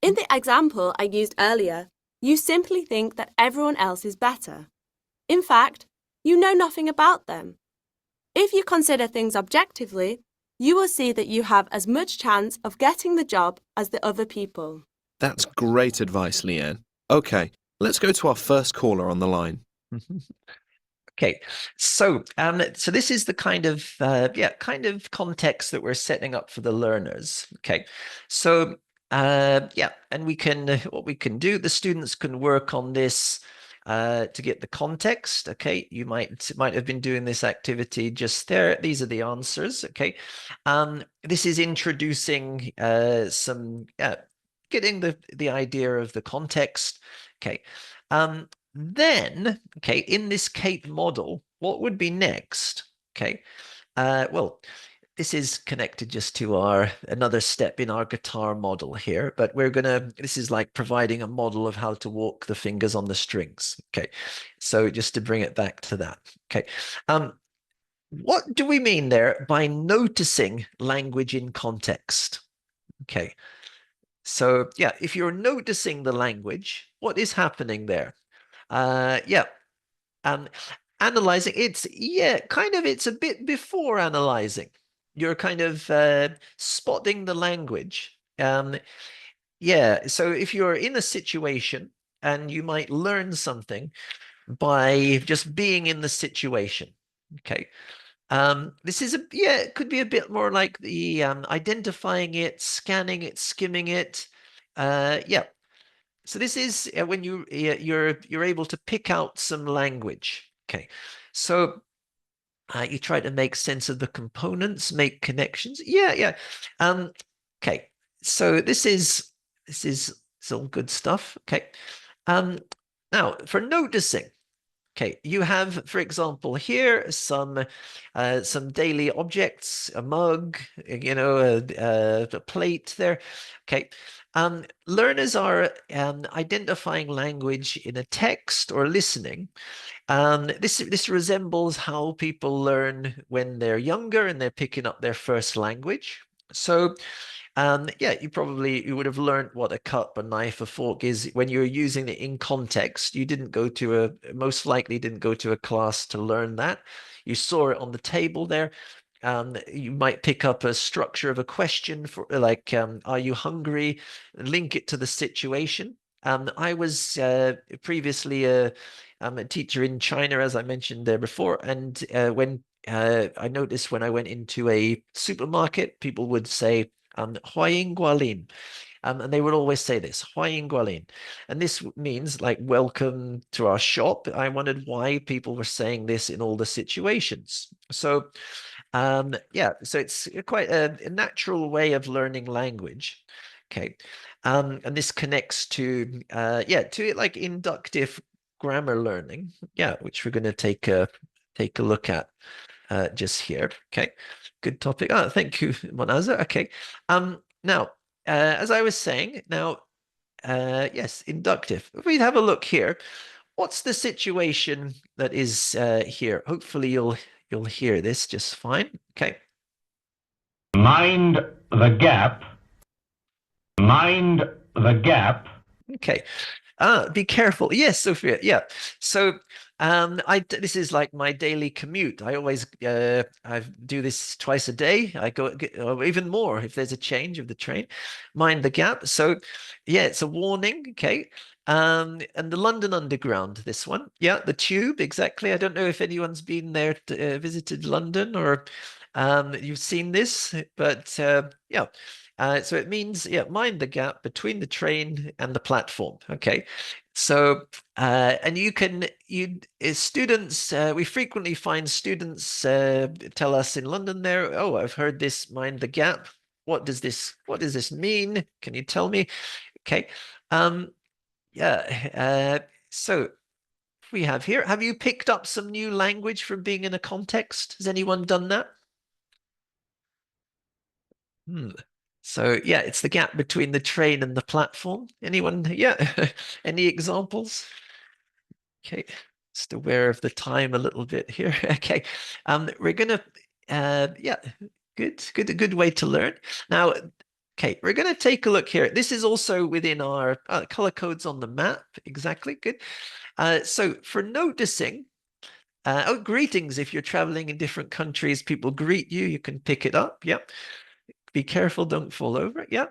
In the example I used earlier, you simply think that everyone else is better. In fact, you know nothing about them. If you consider things objectively, you will see that you have as much chance of getting the job as the other people. That's great advice, Leanne. Okay, let's go to our first caller on the line. Okay, so this is the kind of context that we're setting up for the learners. Okay, so and what we can do, the students can work on this to get the context. Okay, you might have been doing this activity just there. These are the answers. Okay, this is introducing getting the idea of the context. Okay. Then, okay, in this CAPE model, what would be next? Okay, well, this is connected just to another step in our guitar model here, but this is like providing a model of how to walk the fingers on the strings. Okay, so just to bring it back to that. Okay, what do we mean there by noticing language in context? Okay, so if you're noticing the language, what is happening there? Analyzing, it's a bit before analyzing. You're kind of spotting the language. So if you're in a situation and you might learn something by just being in the situation. Okay. This is it could be a bit more like the identifying it, scanning it, skimming it. So this is when you're able to pick out some language. Okay, so you try to make sense of the components, make connections. Yeah. Okay, so this is it's all good stuff. Okay, now for noticing. Okay, you have, for example, here some daily objects, a mug, a plate there. Okay, learners are identifying language in a text or listening. This resembles how people learn when they're younger and they're picking up their first language. So yeah, you would have learned what a cup, a knife, a fork is when you're using it in context. You didn't go to most likely didn't go to a class to learn that. You saw it on the table there. You might pick up a structure of a question for like, are you hungry? Link it to the situation. I was previously a teacher in China, as I mentioned there before, and when I noticed when I went into a supermarket, people would say, 欢迎光临. And they would always say this, 欢迎光临. And this means like, welcome to our shop. I wondered why people were saying this in all the situations. So, yeah, so it's quite a natural way of learning language. Okay. And this connects to, to like inductive grammar learning. Yeah, which we're going to take a look at just here. Okay, good topic. Oh, thank you, Monaza. Okay. Now, as I was saying, now, yes, inductive. If we have a look here, what's the situation that is here? Hopefully, you'll hear this just fine. Okay. Mind the gap. Mind the gap. Okay. Be careful. Yes, Sophia. Yeah. So, this is like my daily commute. I always, I do this twice a day. I go or even more if there's a change of the train. Mind the gap. So, yeah, it's a warning. Okay. And the London Underground, this one. Yeah, the tube, exactly. I don't know if anyone's been there to, visited London or you've seen this, but yeah. So it means, yeah, mind the gap between the train and the platform. Okay. So, and students, we frequently find students tell us in London there, oh, I've heard this, mind the gap. What does this mean? Can you tell me? Okay. Yeah. So we have here, have you picked up some new language from being in a context? Has anyone done that? Hmm. So yeah, it's the gap between the train and the platform. Anyone? Yeah. Any examples? Okay. Just aware of the time a little bit here. Okay. We're gonna yeah, good way to learn. Now, okay, we're gonna take a look here. This is also within our color codes on the map. Exactly. Good. So for noticing, oh, greetings. If you're traveling in different countries, people greet you. You can pick it up. Yep. Be careful, don't fall over. Yeah.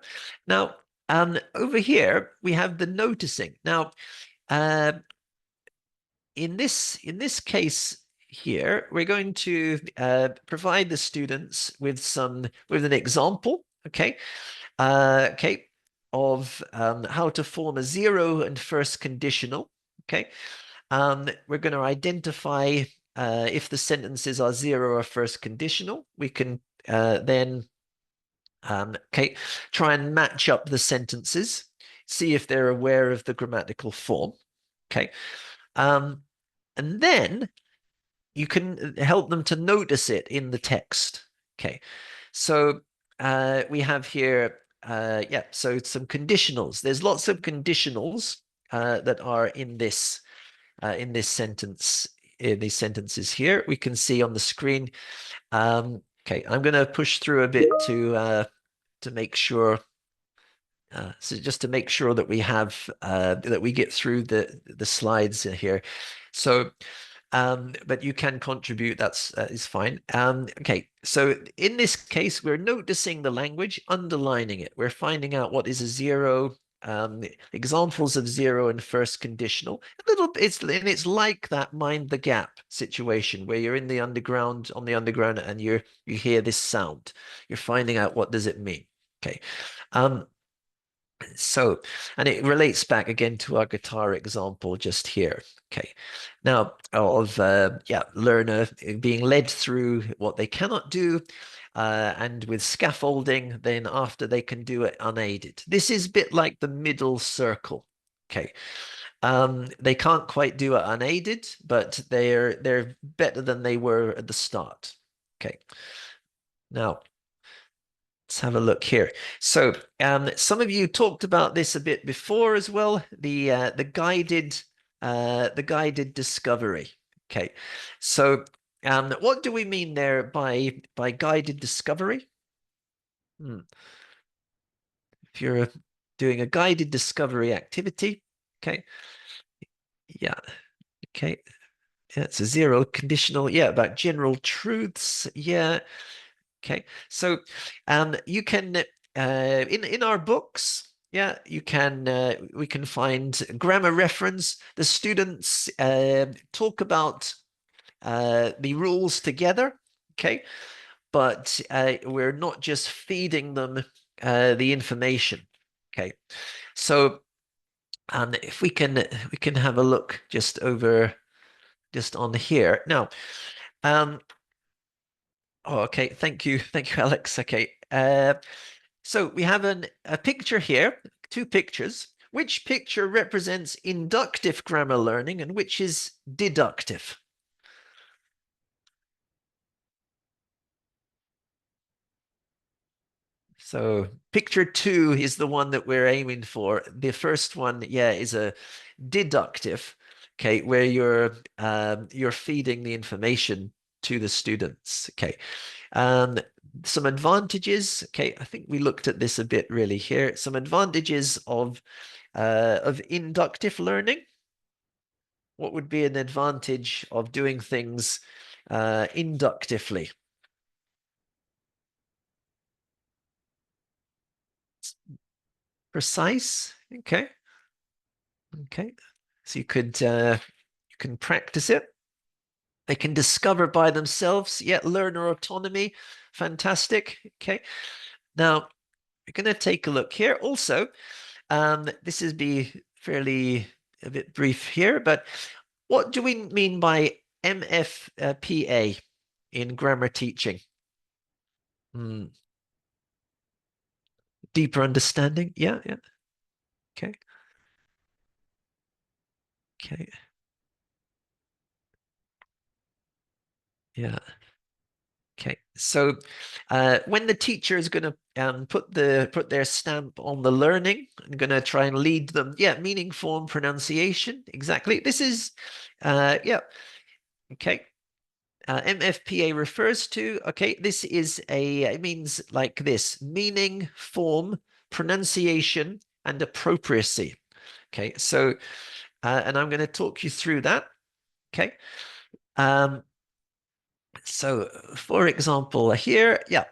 Now, over here we have the noticing. Now, in this case here, we're going to provide the students with an example. Okay. Okay, of how to form a zero and first conditional. Okay. We're going to identify if the sentences are zero or first conditional. We can then okay, try and match up the sentences, see if they're aware of the grammatical form. Okay. And then you can help them to notice it in the text. Okay. So we have here, yeah, so some conditionals. There's lots of conditionals that are in this sentence, in these sentences here. We can see on the screen. Okay, I'm going to push through a bit to make sure. So just to make sure that we have that we get through the slides here. So, but you can contribute. That's is fine. Okay. So in this case, we're noticing the language, underlining it. We're finding out what is a zero. Examples of zero and first conditional. A little. It's like that mind the gap situation where you're in the underground on the underground and you hear this sound. You're finding out what does it mean. Okay. So, and it relates back again to our guitar example just here. Okay. Now, of learner being led through what they cannot do, and with scaffolding, then after they can do it unaided. This is a bit like the middle circle. Okay. They can't quite do it unaided, but they're better than they were at the start. Okay. Now, let's have a look here. So some of you talked about this a bit before as well. The guided discovery. Okay, so what do we mean there by guided discovery? If you're doing a guided discovery activity, okay, yeah, okay, yeah, it's a zero conditional, yeah, about general truths, yeah. Okay, so you can in our books, yeah, you can we can find grammar reference. The students talk about the rules together, okay, but we're not just feeding them the information, okay. So if we can have a look just on here now. Oh, okay. Thank you, Alex. Okay. So we have a picture here, two pictures. Which picture represents inductive grammar learning and which is deductive? So picture 2 is the one that we're aiming for. The first one, yeah, is a deductive, okay, where you're feeding the information to the students, okay. Some advantages, okay, I think we looked at this a bit really here. Some advantages of inductive learning. What would be an advantage of doing things inductively? Precise, okay. Okay, so you can practice it. They can discover by themselves. Yeah, learner autonomy, fantastic. Okay, now we're going to take a look here. Also, this is be fairly a bit brief here, but what do we mean by MFPA in grammar teaching? Deeper understanding. Yeah, yeah. Okay. Okay. Yeah. Okay, so when the teacher is going to put their stamp on the learning, I'm going to try and lead them. Yeah, meaning, form, pronunciation. Exactly. This is yeah. Okay. MFPA refers to. Okay, this is it means like this: meaning, form, pronunciation, and appropriacy. Okay, so and I'm going to talk you through that. Okay. So, for example, here, yeah,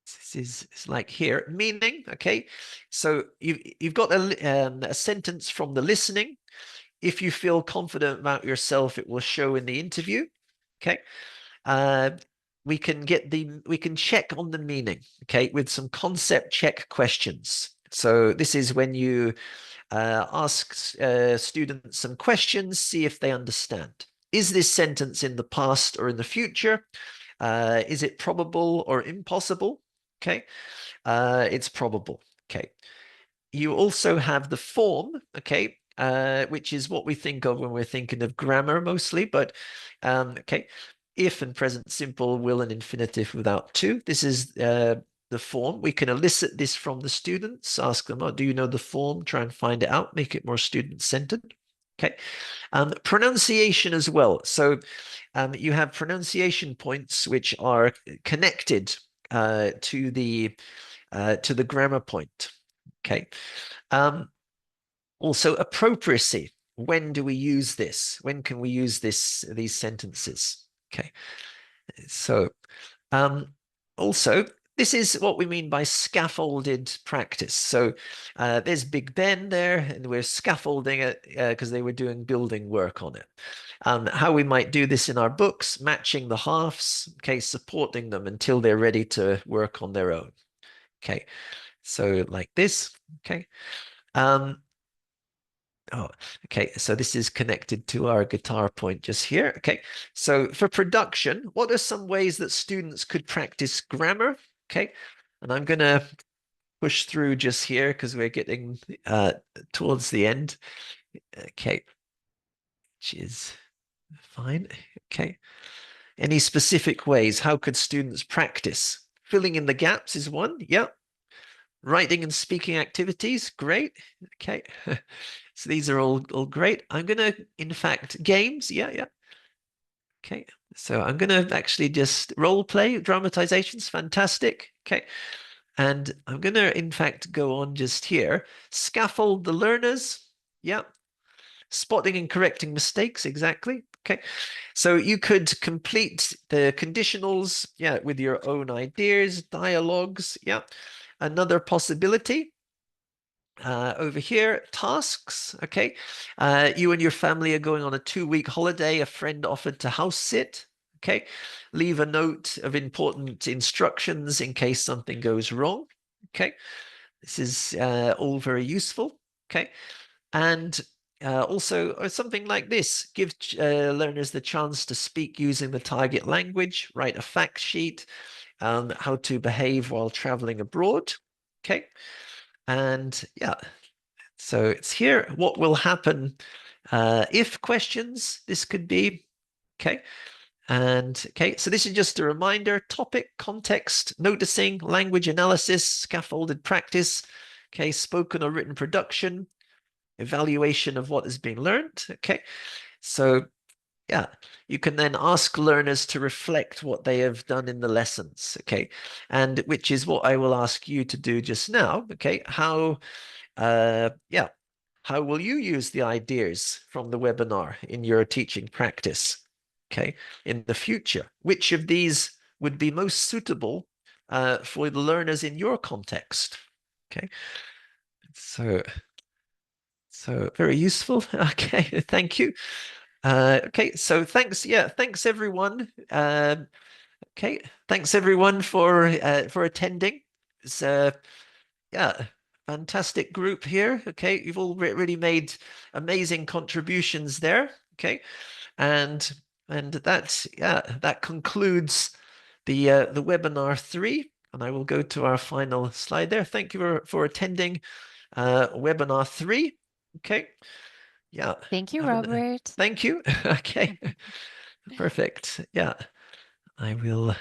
this is like here, meaning, okay. So you've got a sentence from the listening. If you feel confident about yourself, it will show in the interview. Okay. We can check on the meaning, okay, with some concept check questions. So this is when you ask students some questions, see if they understand. Is this sentence in the past or in the future? Is it probable or impossible? Okay, it's probable. Okay. You also have the form, okay, which is what we think of when we're thinking of grammar mostly, but okay. If and present simple, will and infinitive without to. This is the form. We can elicit this from the students, ask them, oh, do you know the form? Try and find it out, make it more student-centered. Okay. Pronunciation as well. So you have pronunciation points which are connected to the grammar point. Okay. Also appropriacy. When do we use this? When can we use these sentences? Okay. So also this is what we mean by scaffolded practice. So there's Big Ben there, and we're scaffolding it because they were doing building work on it. How we might do this in our books, matching the halves, okay, supporting them until they're ready to work on their own. Okay, So like this, okay. Oh, okay. So this is connected to our guitar point just here. Okay. So for production, what are some ways that students could practice grammar? Okay. And I'm going to push through just here because we're getting towards the end. Okay. Which is fine. Okay. Any specific ways? How could students practice? Filling in the gaps is one. Yeah. Writing and speaking activities. Great. Okay. So these are all great. I'm going to, in fact, games. Yeah, yeah. Okay. So I'm going to actually just role play dramatizations. Fantastic. Okay. And I'm going to, in fact, go on just here. Scaffold the learners. Yeah. Spotting and correcting mistakes. Exactly. Okay. So you could complete the conditionals, yeah, with your own ideas, dialogues. Yeah. Another possibility. Over here, tasks. Okay. You and your family are going on a 2-week holiday. A friend offered to house sit. Okay. Leave a note of important instructions in case something goes wrong. Okay. This is all very useful. Okay. And also something like this, give learners the chance to speak using the target language, write a fact sheet, how to behave while traveling abroad. Okay. And yeah, so it's here. What will happen if questions? This could be, okay. And okay, so this is just a reminder, topic, context, noticing, language analysis, scaffolded practice, okay, spoken or written production, evaluation of what has been learned. Okay, so yeah, you can then ask learners to reflect what they have done in the lessons. Okay, and which is what I will ask you to do just now. Okay, how yeah, how will you use the ideas from the webinar in your teaching practice? Okay, in the future, which of these would be most suitable for the learners in your context? Okay, so very useful. Okay, thank you. Okay, so thanks. Yeah, thanks everyone. Okay, thanks everyone for attending. It's yeah, fantastic group here. Okay, you've all really made amazing contributions there. Okay, and that yeah, that concludes the webinar 3, and I will go to our final slide there. Thank you for attending webinar 3. Okay, yeah. Thank you, Robert. Thank you. Okay, perfect. Yeah, I will.